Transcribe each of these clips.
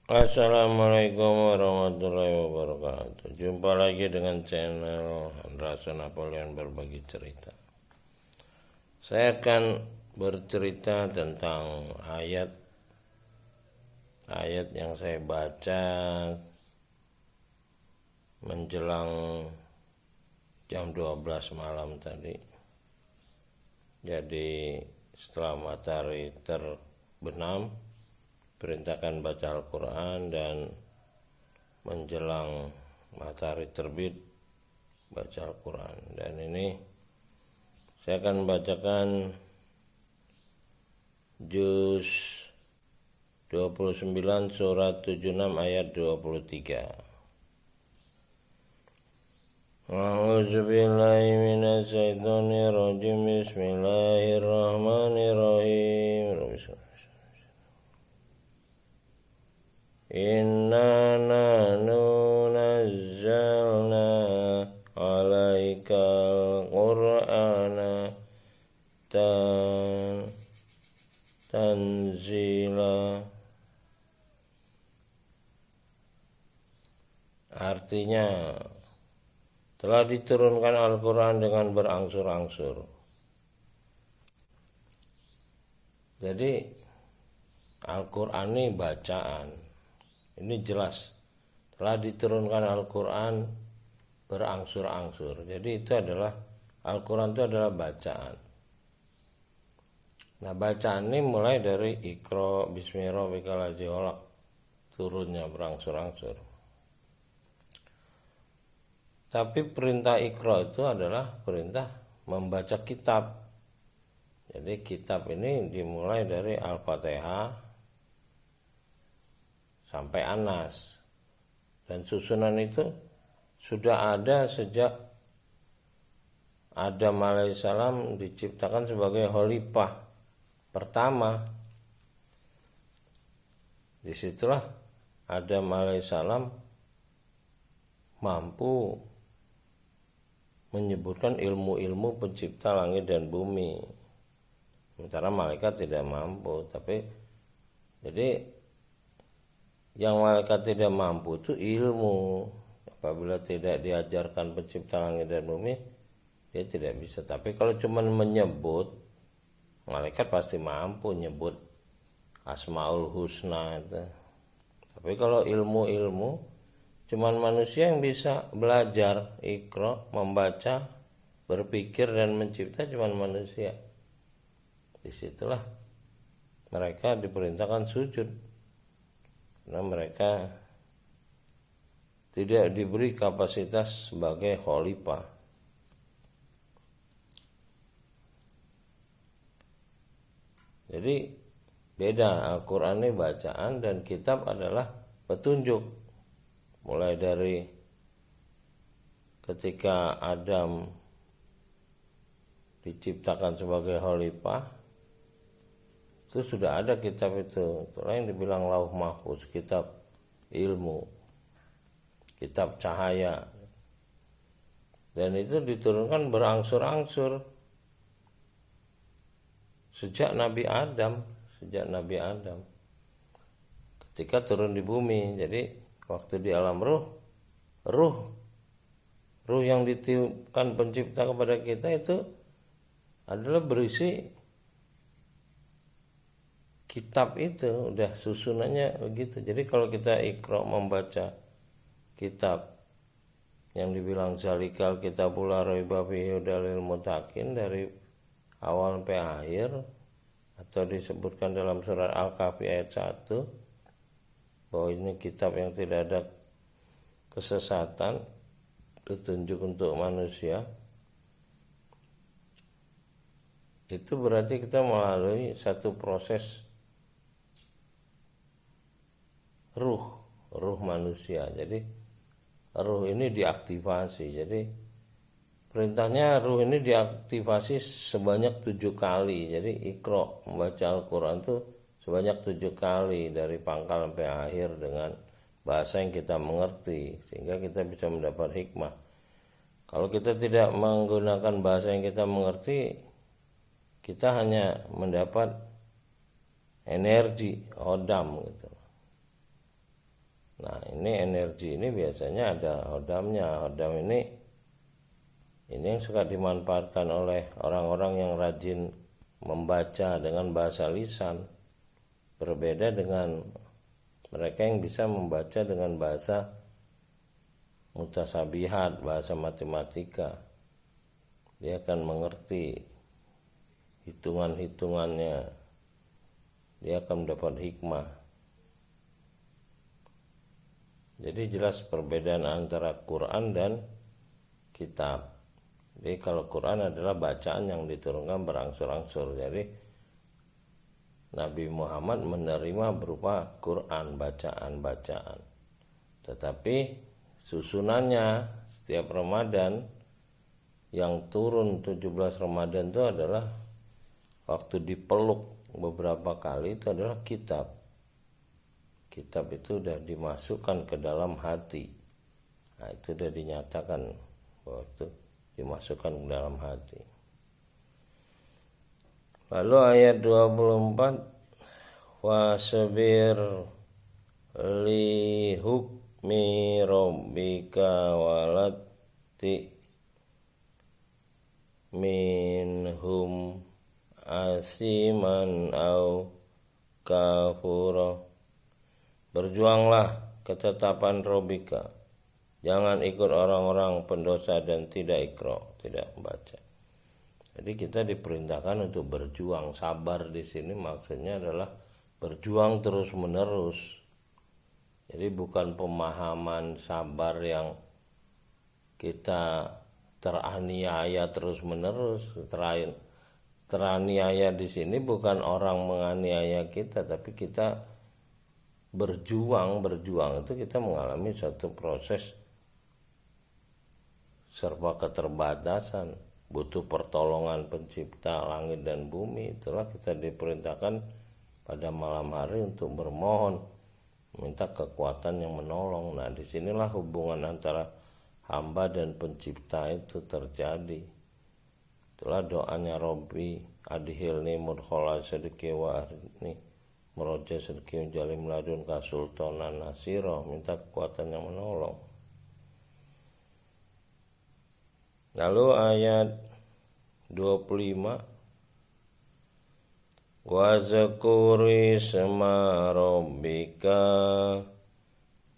Assalamualaikum warahmatullahi wabarakatuh. Jumpa lagi dengan channel Rasa Napoleon Berbagi Cerita. Saya akan bercerita tentang ayat yang saya baca menjelang jam 12 malam tadi. Jadi setelah matahari terbenam, perintahkan baca Al-Quran, dan menjelang matahari terbit baca Al-Quran. Dan ini saya akan bacakan juz 29 surat 76 ayat 23. A'udzubillahi minasyaitonirrajim. Bismillahirrahmanirrahim. Inna nahnu nazzalna alaikal qur'ana tanzila. Artinya, telah diturunkan Al-Quran dengan berangsur-angsur. Jadi Al-Quran ini bacaan. Ini jelas telah diturunkan Al-Quran berangsur-angsur. Jadi itu adalah Al-Quran itu adalah bacaan. Nah, bacaan ini mulai dari Iqra bismi rabbikal ladzi khalaq, turunnya berangsur-angsur. Tapi perintah Iqra itu adalah perintah membaca kitab. Jadi kitab ini dimulai dari Al-Fatihah sampai Anas, dan susunan itu sudah ada sejak Adam alaihissalam diciptakan sebagai khalifah pertama. Disitulah Adam alaihissalam mampu menyebutkan ilmu-ilmu pencipta langit dan bumi, sementara malaikat tidak mampu. Tapi jadi yang malaikat tidak mampu itu ilmu. Apabila tidak diajarkan pencipta langit dan bumi, dia tidak bisa. Tapi kalau cuma menyebut, malaikat pasti mampu nyebut Asmaul Husna itu. Tapi kalau ilmu-ilmu, cuman manusia yang bisa belajar Iqra, membaca, berpikir dan mencipta, cuman manusia. Disitulah mereka diperintahkan sujud, karena mereka tidak diberi kapasitas sebagai khalifah. Jadi beda, Al-Quran ini bacaan dan kitab adalah petunjuk. Mulai dari ketika Adam diciptakan sebagai khalifah, itu sudah ada kitab itu. Itulah yang dibilang Lauh Mahfuz, kitab ilmu, kitab cahaya. Dan itu diturunkan berangsur-angsur sejak Nabi Adam ketika turun di bumi. Jadi waktu di alam ruh yang ditiupkan pencipta kepada kita itu adalah berisi kitab itu, udah susunannya begitu. Jadi kalau kita Iqra, membaca kitab yang dibilang zalikal kitabul la raiba fihi hudal muttaqin dari awal sampai akhir, atau disebutkan dalam surat Al-Kahfi ayat 1 bahwa ini kitab yang tidak ada kesesatan, petunjuk untuk manusia. Itu berarti kita melalui satu proses ruh manusia. Jadi ruh ini diaktifasi. Jadi perintahnya ruh ini diaktifasi sebanyak 7 kali. Jadi Iqra, membaca Al-Quran itu sebanyak 7 kali dari pangkal sampai akhir dengan bahasa yang kita mengerti, sehingga kita bisa mendapat hikmah. Kalau kita tidak menggunakan bahasa yang kita mengerti, kita hanya mendapat energi, odam gitu. Nah, ini energi ini biasanya ada hodamnya. Hodam ini yang suka dimanfaatkan oleh orang-orang yang rajin membaca dengan bahasa lisan. Berbeda dengan mereka yang bisa membaca dengan bahasa mutasabihat, bahasa matematika. Dia akan mengerti hitungan-hitungannya. Dia akan mendapat hikmah. Jadi jelas perbedaan antara Quran dan kitab. Jadi kalau Quran adalah bacaan yang diturunkan berangsur-angsur. Jadi Nabi Muhammad menerima berupa Quran, bacaan-bacaan. Tetapi susunannya setiap Ramadan yang turun 17 Ramadan itu adalah waktu dipeluk beberapa kali itu adalah kitab. Kitab itu sudah dimasukkan ke dalam hati. Nah, itu sudah dinyatakan bahwa itu dimasukkan ke dalam hati. Lalu ayat 24, wasbir li hukmi rabbika walati minhum asiman au kafura. Berjuanglah ketetapan Robika, jangan ikut orang-orang pendosa dan tidak ikro, tidak membaca. Jadi kita diperintahkan untuk berjuang. Sabar di sini maksudnya adalah berjuang terus-menerus. Jadi bukan pemahaman sabar yang kita teraniaya terus-menerus. Teraniaya di sini bukan orang menganiaya kita, tapi kita berjuang itu kita mengalami suatu proses serba keterbatasan, butuh pertolongan pencipta langit dan bumi. Itulah kita diperintahkan pada malam hari untuk bermohon, minta kekuatan yang menolong. Nah, disinilah hubungan antara hamba dan pencipta itu terjadi. Itulah doanya Robbi adhilni mudkhala sidqi wa arni meroja sedeki jalim ladun kasultanan nasiro, minta kekuatan yang menolong. Lalu ayat 25, wa zakuri sama rabbika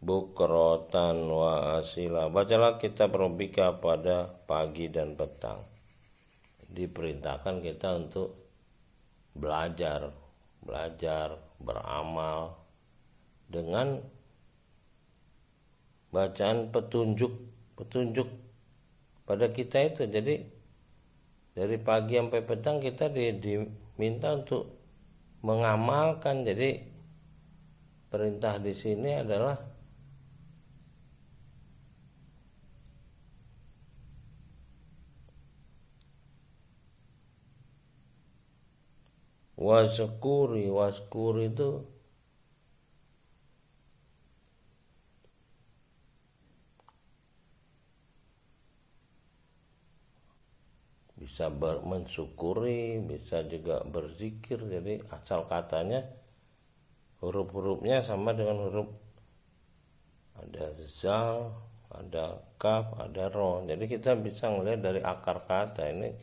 bukratan wa asila. Bacalah kitab Rabbika pada pagi dan petang. Diperintahkan kita untuk belajar, beramal dengan bacaan petunjuk pada kita itu. Jadi dari pagi sampai petang kita diminta untuk mengamalkan. Jadi perintah di sini adalah waskuri itu bisa mensyukuri, bisa juga berzikir. Jadi asal katanya huruf-hurufnya sama dengan huruf, ada zal, ada kaf, ada ro. Jadi kita bisa melihat dari akar kata ini.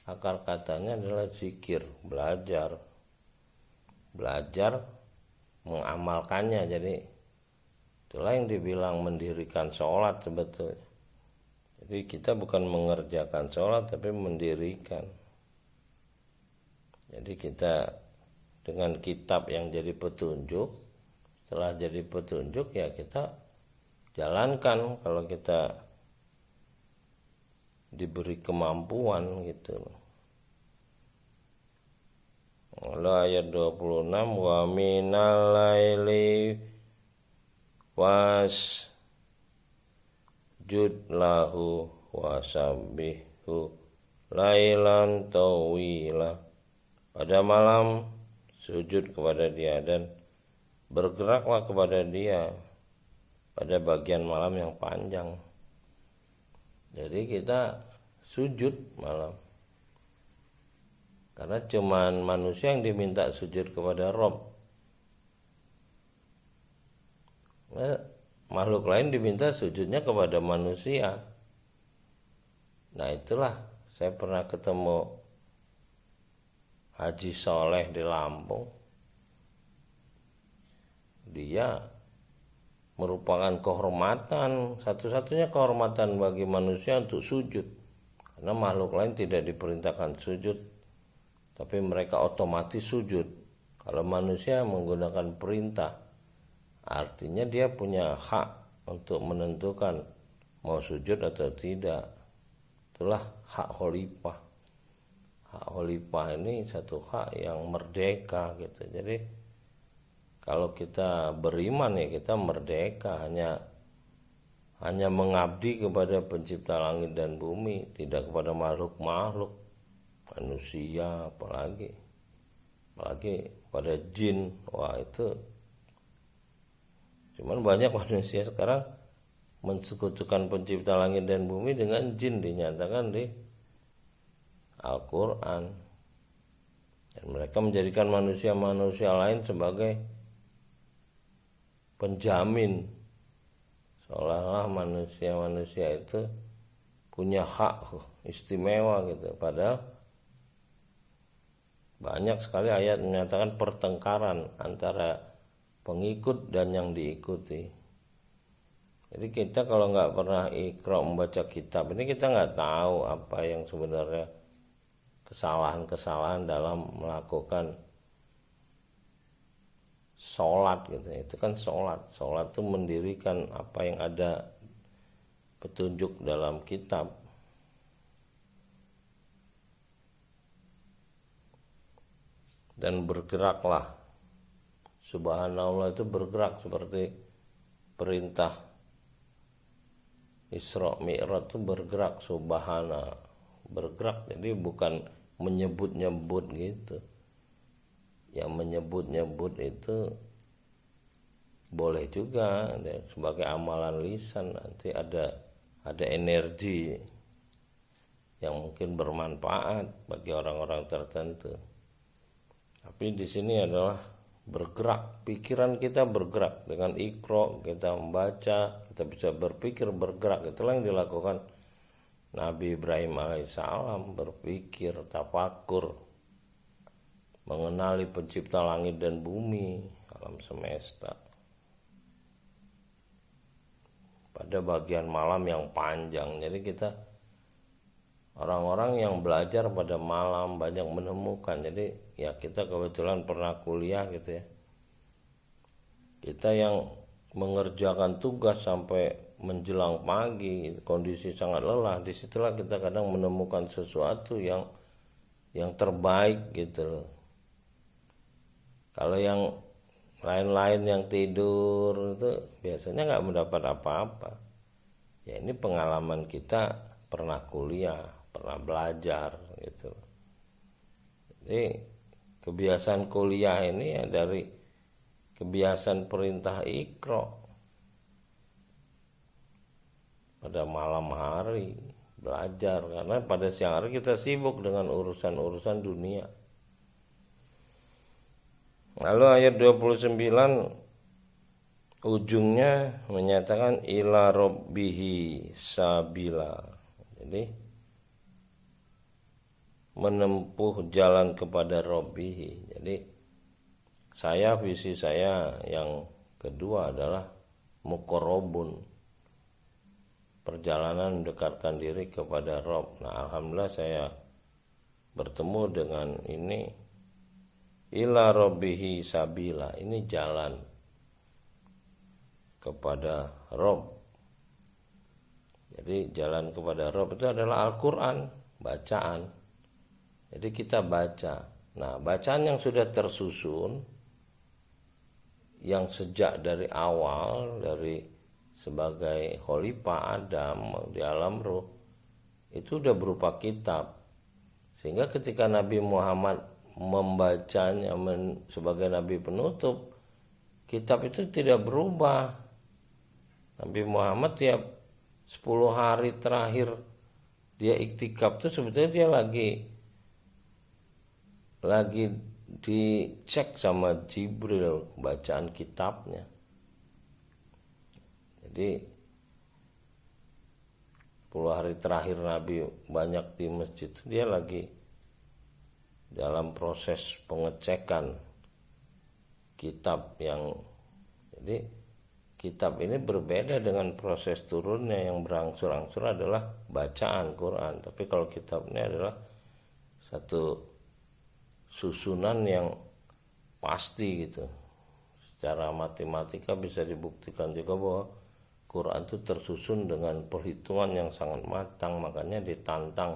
Akar katanya adalah zikir, belajar mengamalkannya. Jadi itulah yang dibilang mendirikan sholat sebetulnya. Jadi kita bukan mengerjakan sholat tapi mendirikan. Jadi kita dengan kitab yang jadi petunjuk, setelah jadi petunjuk ya kita jalankan kalau kita diberi kemampuan gitu. Lalu ayat 26, wa minal laili was jud lahu wasabbihu lailan tawila. Pada malam sujud kepada dia dan bergeraklah kepada dia pada bagian malam yang panjang. Jadi kita sujud malam, karena cuman manusia yang diminta sujud kepada Rob. makhluk lain diminta sujudnya kepada manusia. Nah itulah saya pernah ketemu Haji Soleh di Lampung. Dia merupakan kehormatan, satu-satunya kehormatan bagi manusia untuk sujud, karena makhluk lain tidak diperintahkan sujud, tapi mereka otomatis sujud. Kalau manusia menggunakan perintah, artinya dia punya hak untuk menentukan mau sujud atau tidak. Itulah hak khalifah. Hak khalifah ini satu hak yang merdeka gitu. Jadi kalau kita beriman ya kita merdeka, hanya mengabdi kepada pencipta langit dan bumi, tidak kepada makhluk-makhluk manusia, apalagi pada jin. Wah itu, cuman banyak manusia sekarang mensekutukan pencipta langit dan bumi dengan jin, dinyatakan di Al-Quran, dan mereka menjadikan manusia-manusia lain sebagai penjamin, seolah-olah manusia-manusia itu punya hak istimewa gitu. Padahal banyak sekali ayat menyatakan pertengkaran antara pengikut dan yang diikuti. Jadi kita kalau nggak pernah iqra membaca kitab ini, kita nggak tahu apa yang sebenarnya kesalahan-kesalahan dalam melakukan sholat gitu. Itu kan sholat itu mendirikan apa yang ada petunjuk dalam kitab. Dan bergeraklah, subhanallah itu bergerak seperti perintah Isra Mi'raj itu bergerak, subhana, bergerak. Jadi bukan menyebut-nyebut gitu. Yang menyebut-nyebut itu boleh juga ya, sebagai amalan lisan, nanti ada energi yang mungkin bermanfaat bagi orang-orang tertentu. Tapi di sini adalah bergerak, pikiran kita bergerak dengan iqra, kita membaca, kita bisa berpikir bergerak. Itulah yang dilakukan Nabi Ibrahim alaihissalam, berpikir, tafakur, mengenali pencipta langit dan bumi, alam semesta. Pada bagian malam yang panjang, jadi kita orang-orang yang belajar pada malam banyak menemukan. Jadi ya kita kebetulan pernah kuliah gitu ya, kita yang mengerjakan tugas sampai menjelang pagi, kondisi sangat lelah, disitulah kita kadang menemukan sesuatu yang terbaik gitu loh. Kalau yang lain-lain yang tidur itu biasanya nggak mendapat apa-apa. Ya ini pengalaman kita pernah kuliah, pernah belajar gitu. Jadi kebiasaan kuliah ini ya dari kebiasaan perintah iqra pada malam hari belajar, karena pada siang hari kita sibuk dengan urusan-urusan dunia. Lalu ayat 29 ujungnya menyatakan ila rabbihi sabila. Jadi menempuh jalan kepada rabbihi. Jadi visi saya yang kedua adalah muqarrabun, perjalanan mendekatkan diri kepada Rabb. Nah, alhamdulillah saya bertemu dengan ini, ila rabbihi sabila, ini jalan kepada Rabb. Jadi jalan kepada Rabb itu adalah Al-Quran, bacaan. Jadi kita baca. Nah, bacaan yang sudah tersusun, yang sejak dari awal, dari sebagai khalifah Adam di alam ruh, itu udah berupa kitab. Sehingga ketika Nabi Muhammad membacanya sebagai Nabi penutup, kitab itu tidak berubah. Nabi Muhammad tiap 10 hari terakhir dia iktikaf itu sebetulnya dia lagi dicek sama Jibril bacaan kitabnya. Jadi 10 hari terakhir Nabi banyak di masjid, dia lagi dalam proses pengecekan kitab yang, jadi kitab ini berbeda dengan proses turunnya. Yang berangsur-angsur adalah bacaan Quran, tapi kalau kitab ini adalah satu susunan yang pasti gitu. Secara matematika bisa dibuktikan juga bahwa Quran itu tersusun dengan perhitungan yang sangat matang. Makanya ditantang,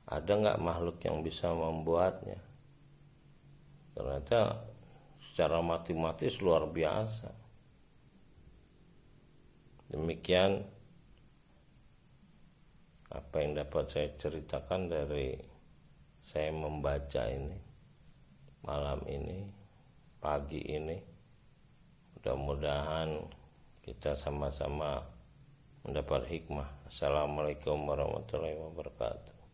ada nggak makhluk yang bisa membuatnya. Ternyata secara matematis luar biasa. Demikian apa yang dapat saya ceritakan dari saya membaca ini malam ini, pagi ini. Mudah-mudahan kita sama-sama mendapat hikmah. Assalamualaikum warahmatullahi wabarakatuh.